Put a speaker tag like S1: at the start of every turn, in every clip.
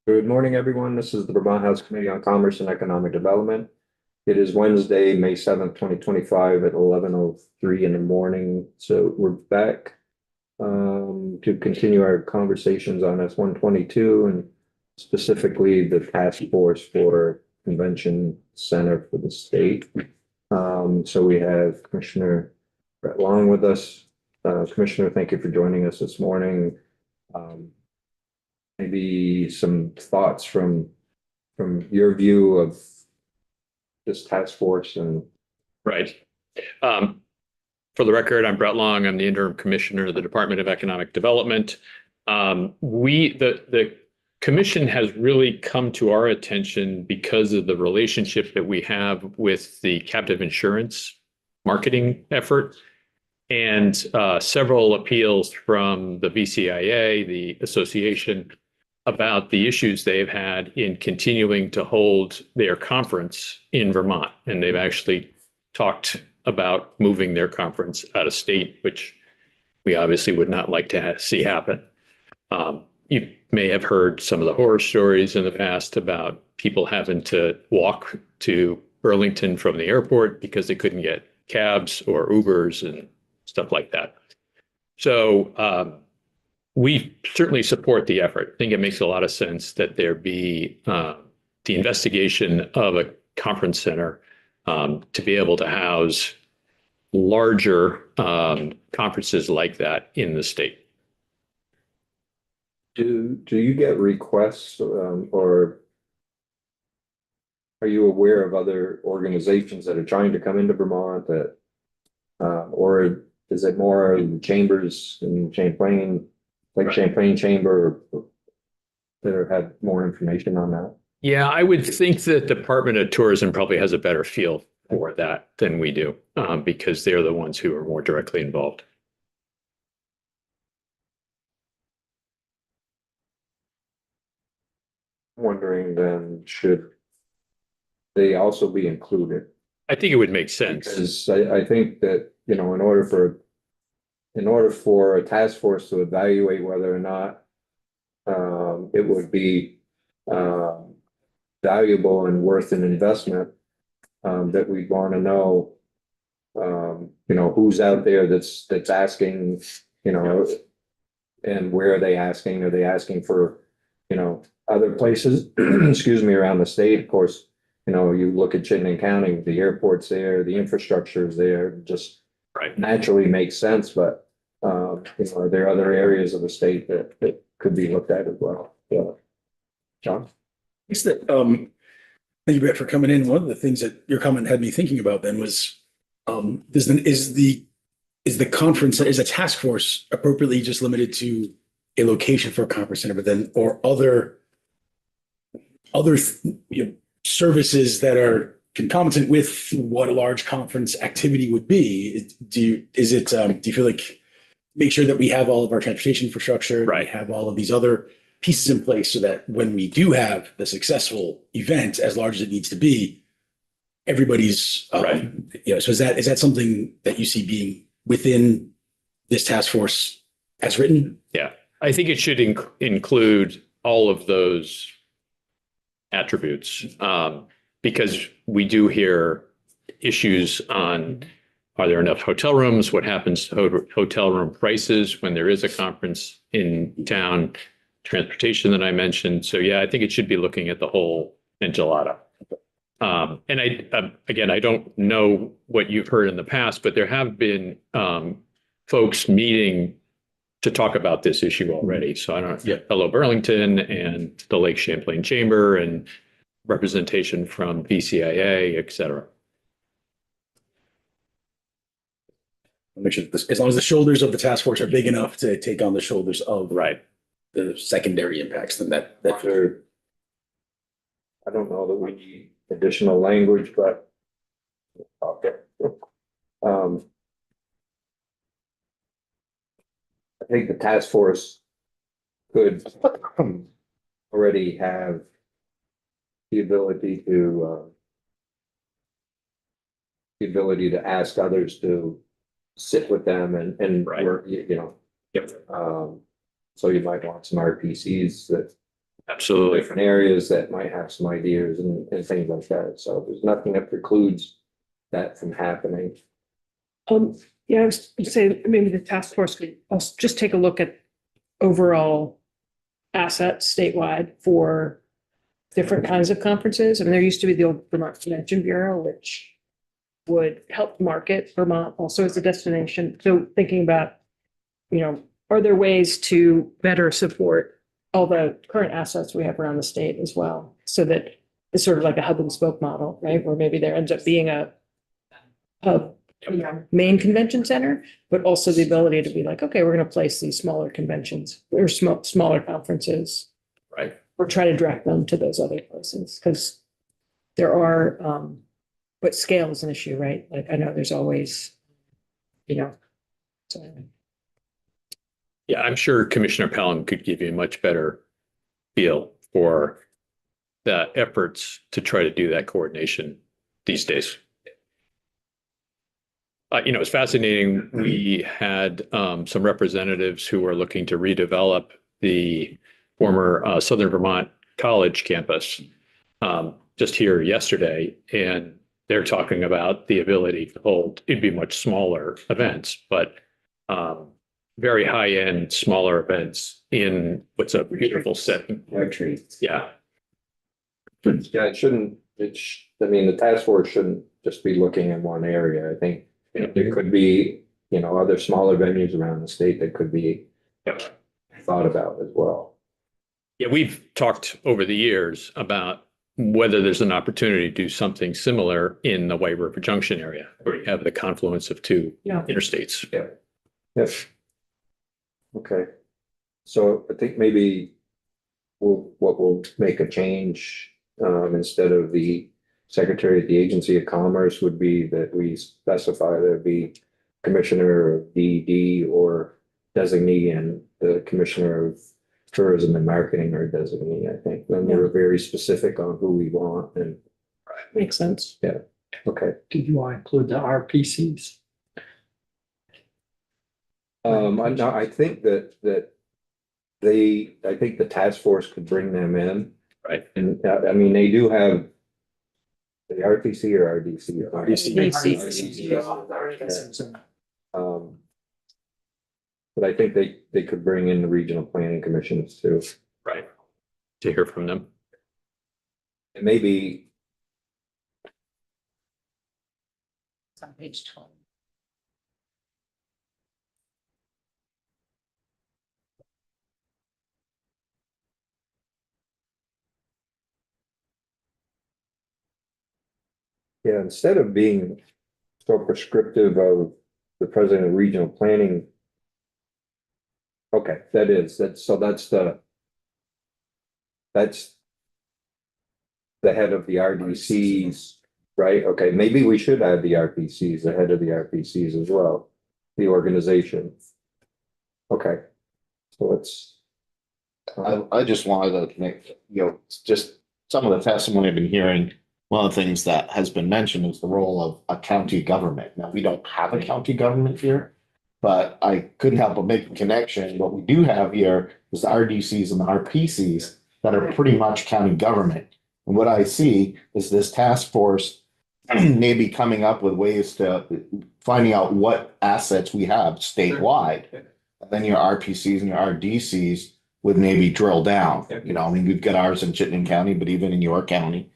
S1: Good morning, everyone. This is the Vermont House Committee on Commerce and Economic Development. It is Wednesday, May 7th, 2025 at 11:03 in the morning. So we're back to continue our conversations on S-122 and specifically the task force for Convention Center for the state. So we have Commissioner Brett Long with us. Commissioner, thank you for joining us this morning. Um, Maybe some thoughts from your view of this task force and
S2: Right. Um, for the record, I'm Brett Long. I'm the interim commissioner of the Department of Economic Development. The commission has really come to our attention because of the relationship that we have with the captive insurance marketing effort and several appeals from the VCIA, the association, about the issues they've had in continuing to hold their conference in Vermont. And they've actually talked about moving their conference out of state, which we obviously would not like to see happen. You may have heard some of the horror stories in the past about people having to walk to Burlington from the airport because they couldn't get cabs or Ubers and stuff like that. So we certainly support the effort. I think it makes a lot of sense that there be the investigation of a conference center to be able to house larger conferences like that in the state.
S1: do you get requests or are you aware of other organizations that are trying to come into Vermont that or is it more chambers in Champlain, like
S2: Right.
S1: Champlain Chamber that have had more information on that?
S2: Yeah, I would think that Department of Tourism probably has a better feel for that than we do because they're the ones who are more directly involved.
S1: Wondering then, should they also be included?
S2: I think it would make sense.
S1: Because I think that, in order for a task force to evaluate whether or not it would be valuable and worth an investment, that we'd want to know, who's out there that's asking, and where are they asking? Are they asking for, other places, excuse me, around the state? Of course, you look at Chittenden County, the airport's there, the infrastructure is there, just
S2: Right.
S1: naturally makes sense, but are there other areas of the state that could be looked at as well? Yeah. John?
S3: Thanks that, thank you, Brett, for coming in. One of the things that your comment had me thinking about then was, is the conference, is a task force appropriately just limited to a location for a conference center, but then, or other services that are concomitant with what a large conference activity would be? Do you feel like make sure that we have all of our transportation infrastructure,
S2: Right.
S3: we have all of these other pieces in place so that when we do have the successful event, as large as it needs to be, everybody's
S2: Right.
S3: So is that something that you see being within this task force as written?
S2: Yeah, I think it should include all of those attributes because we do hear issues on are there enough hotel rooms? What happens to hotel room prices when there is a conference in town? Transportation that I mentioned. So yeah, I think it should be looking at the whole enchilada. And again, I don't know what you've heard in the past, but there have been folks meeting to talk about this issue already. So I don't know, Hello Burlington and the Lake Champlain Chamber and representation from VCIA, et cetera.
S3: Make sure that as long as the shoulders of the task force are big enough to take on the shoulders of
S2: Right.
S3: the secondary impacts, then that
S1: I don't know that we need additional language, but okay. I think the task force could already have the ability to ask others to sit with them and
S2: Right.
S1: work,
S2: Yep.
S1: so you might want some RPCs that
S2: Absolutely.
S1: different areas that might have some ideas and things like that. So there's nothing that precludes that from happening.
S4: Yeah, I was gonna say, maybe the task force could also just take a look at overall assets statewide for different kinds of conferences. I mean, there used to be the old Vermont Convention Bureau, which would help market Vermont also as a destination. So thinking about, are there ways to better support all the current assets we have around the state as well? So that it's sort of like a hub and spoke model, right? Where maybe there ends up being a main convention center, but also the ability to be like, okay, we're going to place these smaller conventions or smaller conferences,
S2: Right.
S4: or try to direct them to those other places. Because there are, but scale is an issue, right? Like I know there's always, so.
S2: Yeah, I'm sure Commissioner Pelham could give you a much better feel for the efforts to try to do that coordination these days. It's fascinating. We had some representatives who were looking to redevelop the former Southern Vermont College campus just here yesterday, and they're talking about the ability to hold, it'd be much smaller events, but very high-end, smaller events in what's a beautiful setting.
S4: Retreats.
S2: Yeah,
S1: Yeah, I mean, the task force shouldn't just be looking in one area. I think there could be, other smaller venues around the state that could be thought about as well.
S2: yeah, we've talked over the years about whether there's an opportunity to do something similar in the White River Junction area, where you have the confluence of two
S4: Yeah.
S2: interstates.
S1: Yes. Okay. So I think maybe we'll make a change, instead of the secretary of the Agency of Commerce would be that we specify there'd be commissioner of DED or designee, and the commissioner of tourism and marketing or designee. I think then we're very specific on who we want, and
S4: Makes sense.
S1: okay.
S5: Did you want to include the RPCs?
S1: I think that I think the task force could bring them in.
S2: Right.
S1: And I mean, they do have the RTC or RDC. But I think they could bring in the regional planning commissions too.
S2: Right. To hear from them.
S1: And maybe,
S4: It's on page 12.
S1: yeah, instead of being so prescriptive of the president of regional planning. Okay, that's the head of the RDCs, right? Okay, maybe we should add the RPCs, the head of the RPCs as well, the organization. Okay, so let's.
S6: I just wanted to make, just some of the testimony I've been hearing. One of the things that has been mentioned is the role of a county government. Now, we don't have a county government here, but I couldn't help but make a connection. What we do have here is the RDCs and the RPCs that are pretty much county government. And what I see is this task force maybe coming up with ways to finding out what assets we have statewide. And then your RPCs and your RDCs would maybe drill down. I mean, we've got ours in Chittenden County, but even in York County,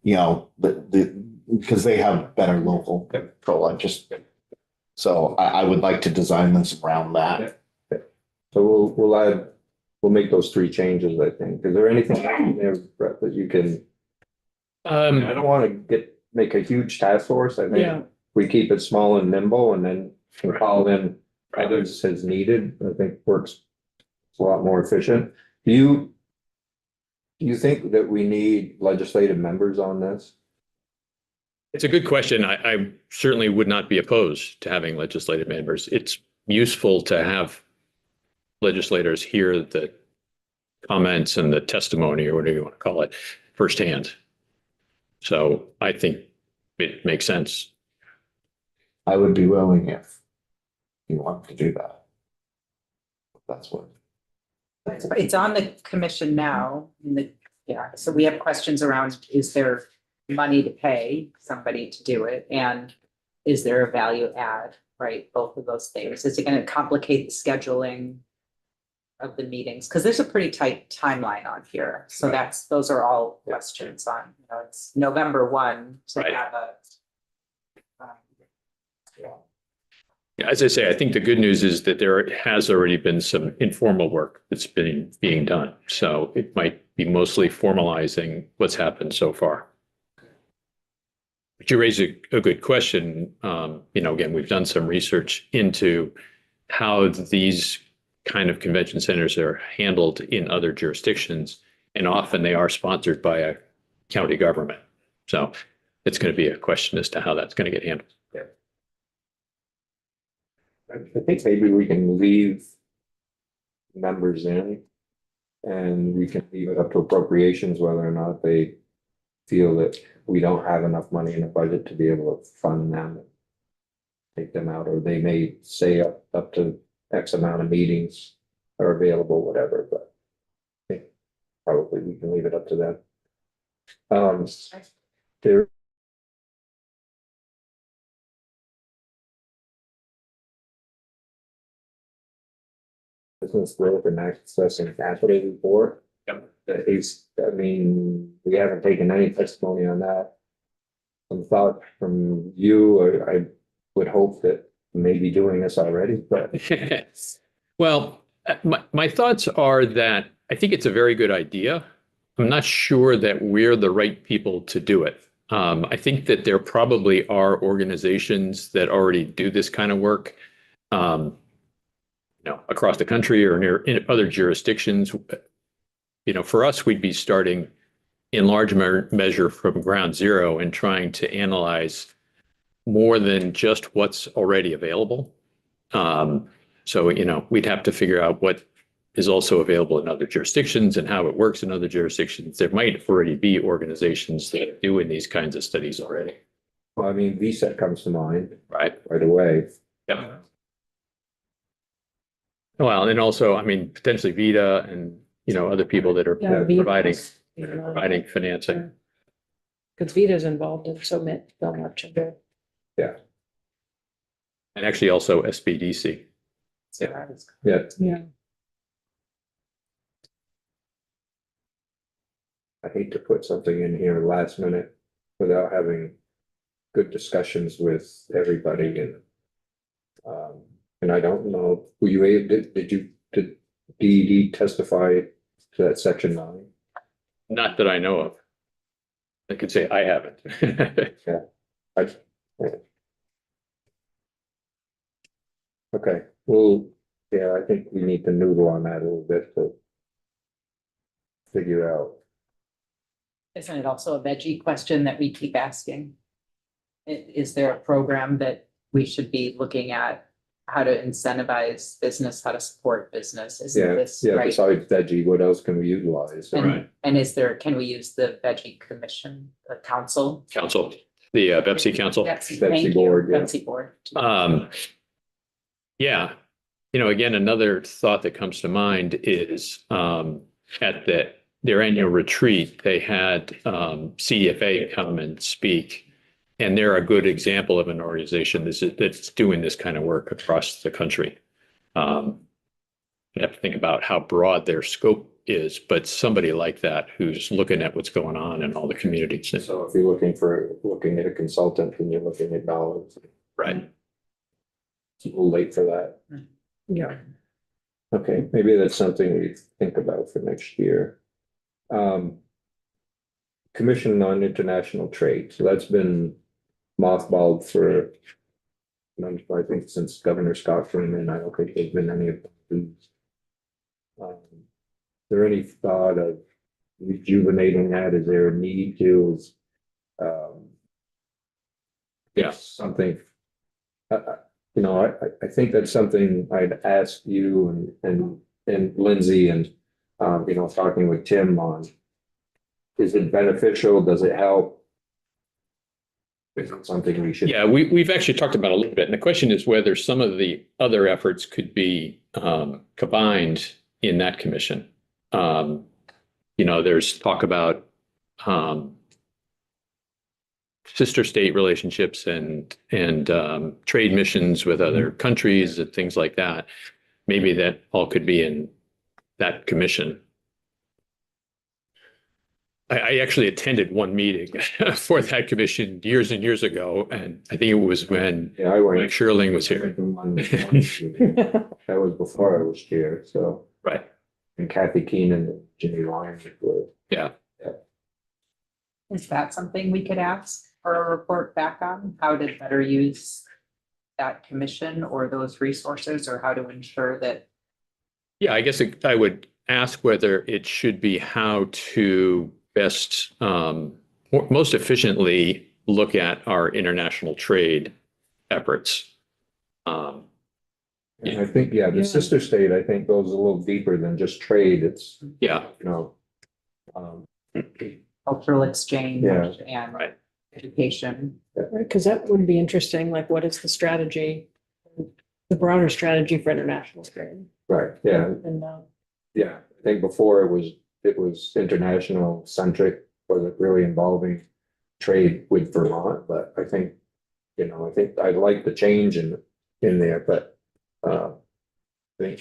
S6: because they have better local control. So I would like to design this around that.
S1: So we'll make those three changes, I think. Is there anything in there, Brett, that you can, I don't want to make a huge task force. I think we keep it small and nimble, and then can call in others as needed. I think works a lot more efficient. Do you think that we need legislative members on this?
S2: It's a good question. I certainly would not be opposed to having legislative members. It's useful to have legislators hear the comments and the testimony, or whatever you want to call it, firsthand. So I think it makes sense.
S6: I would be willing if you want to do that.
S7: It's on the commission now, yeah, so we have questions around, is there money to pay somebody to do it? And is there a value add, right? Both of those things. Is it gonna complicate the scheduling of the meetings? Because there's a pretty tight timeline on here. So
S1: Right.
S7: those are all questions on, it's November 1 to
S2: Right.
S7: have a. Yeah.
S2: Yeah, as I say, I think the good news is that there has already been some informal work that's been being done. So it might be mostly formalizing what's happened so far. But you raise a good question. Again, we've done some research into how these kind of convention centers are handled in other jurisdictions. And often they are sponsored by a county government. So it's going to be a question as to how that's going to get handled.
S1: I think maybe we can leave members in. And we can leave it up to appropriations whether or not they feel that we don't have enough money in the budget to be able to fund them. Take them out, or they may say up to X amount of meetings are available, whatever, but I think probably we can leave it up to them. There. Business growth and accessing capital report.
S2: Yep.
S1: We haven't taken any testimony on that. Some thought from you, or I would hope that maybe doing this already, but
S2: Well, my thoughts are that I think it's a very good idea. I'm not sure that we're the right people to do it. I think that there probably are organizations that already do this kind of work, across the country or in other jurisdictions. For us, we'd be starting in large measure from ground zero and trying to analyze more than just what's already available. So, we'd have to figure out what is also available in other jurisdictions and how it works in other jurisdictions. There might already be organizations that are doing these kinds of studies already.
S1: well, VSET comes to mind
S2: Right.
S1: right away.
S2: Yep. Well, and also, potentially Vita and, other people that are
S4: Yeah,
S2: providing
S4: Vita's,
S2: financing.
S4: because Vita's involved in so much of it.
S2: And actually also SBDC.
S1: Yeah,
S4: Yeah.
S1: I hate to put something in here last minute without having good discussions with everybody and I don't know, were you able, did DED testify to that section 9?
S2: Not that I know of. I could say I haven't.
S1: Okay, well, yeah, I think we need to noodle on that a little bit to figure out.
S7: Isn't it also a veggie question that we keep asking? Is there a program that we should be looking at? How to incentivize business, how to support business? Isn't this
S1: Yeah,
S7: right?
S1: besides veggie, what else can we utilize?
S2: Right.
S7: And can we use the veggie commission, the council?
S2: Council, the Pepsi Council.
S7: Pepsi,
S1: Pepsi
S7: thank you,
S1: board, yeah.
S7: Pepsi board.
S2: Yeah, again, another thought that comes to mind is at their annual retreat, they had CDFA come and speak. And they're a good example of an organization that's doing this kind of work across the country. You have to think about how broad their scope is, but somebody like that who's looking at what's going on in all the communities.
S1: So if you're looking at a consultant and you're looking at dollars,
S2: Right.
S1: it's a little late for that.
S4: Yeah.
S1: Okay, maybe that's something we think about for next year. Commission on International Trade, so that's been mothballed for, I think since Governor Scott came in, I don't think there's been any of these. Is there any thought of rejuvenating that? Is there a need to? Something. I think that's something I'd ask you and Lindsay and talking with Tim on. Is it beneficial? Does it help? Is it something we should?
S2: Yeah, we've actually talked about it a little bit. And the question is whether some of the other efforts could be combined in that commission. There's talk about sister state relationships and trade missions with other countries and things like that. Maybe that all could be in that commission. I actually attended one meeting for that commission years and years ago, and I think it was when
S1: Yeah, I
S2: Mike
S1: went.
S2: Sherling was here.
S1: That was before I was chair, so,
S2: Right.
S1: and Kathy Keenan and Jimmy Lyons were.
S2: Yeah.
S7: Is that something we could ask for a report back on? How to better use that commission or those resources, or how to ensure that?
S2: Yeah, I guess I would ask whether it should be how to best, most efficiently look at our international trade efforts.
S1: And I think, yeah,
S4: Yeah.
S1: the sister state, I think, goes a little deeper than just trade. It's,
S2: Yeah,
S1: um,
S7: Cultural exchange
S1: Yeah.
S7: and
S2: Right.
S7: education.
S4: Right, because that would be interesting, like what is the strategy, the broader strategy for international trade?
S1: right, yeah,
S4: And,
S1: yeah. I think before it was international centric, wasn't really involving trade with Vermont, but I think, I think I like the change in there, but I think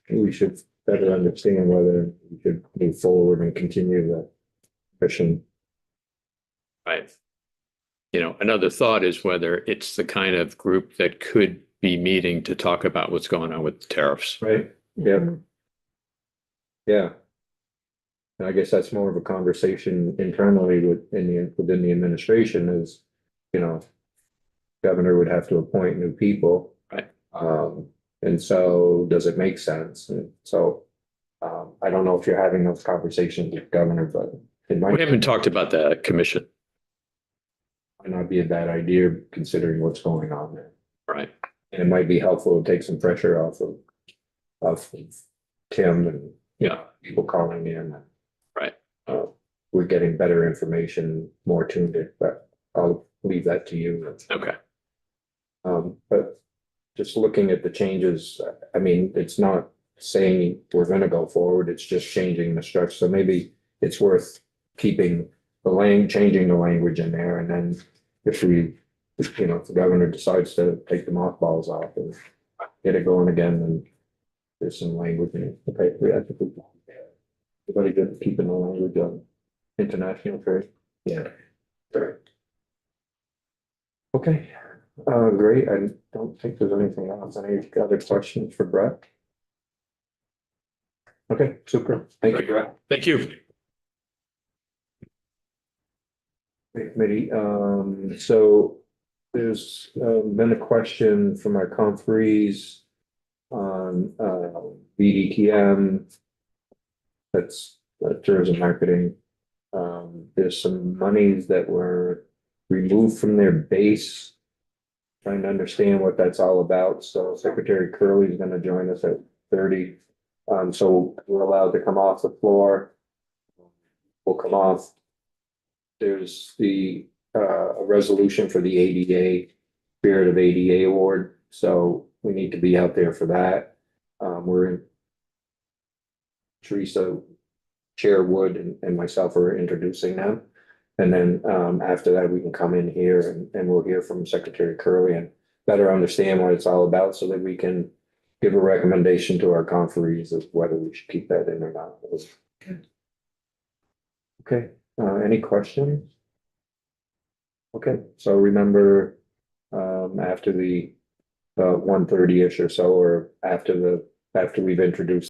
S1: we should better understand whether we should move forward and continue the mission.
S2: right. Another thought is whether it's the kind of group that could be meeting to talk about what's going on with tariffs.
S1: Right. Yeah. Yeah. And I guess that's more of a conversation internally within the administration is, governor would have to appoint new people.
S2: Right.
S1: And so does it make sense? And so, I don't know if you're having those conversations with governor, but it
S2: We
S1: might
S2: haven't talked about the commission,
S1: not be a bad idea considering what's going on there.
S2: right?
S1: And it might be helpful to take some pressure off of Tim and
S2: Yeah.
S1: people calling in.
S2: Right.
S1: We're getting better information, more tuned in, but I'll leave that to you.
S2: Okay.
S1: But just looking at the changes, I mean, it's not saying we're gonna go forward, it's just changing the structure. So maybe it's worth keeping changing the language in there, and then if if the governor decides to take the mothballs off and get it going again, then there's some language in it. Okay, I think everybody good keeping the language on international trade? Yeah. Right. Okay, great. I don't think there's anything else. Any other questions for Brett? Okay, super. Thank you, Brett.
S2: Thank you.
S1: Committee, so there's been a question from our conferees on BDTM. That's tourism marketing. There's some monies that were removed from their base. Trying to understand what that's all about. So Secretary Curley is gonna join us at 30. So we're allowed to come off the floor. We'll come off. There's a resolution for the ADA, Spirit of ADA Award, so we need to be out there for that. We're in. Teresa, Chair Wood and myself are introducing them. And then after that, we can come in here and we'll hear from Secretary Curley and better understand what it's all about so that we can give a recommendation to our conferees of whether we should keep that in or not. Okay, any questions? Okay, so remember, after the 1:30-ish or so, or after we've introduced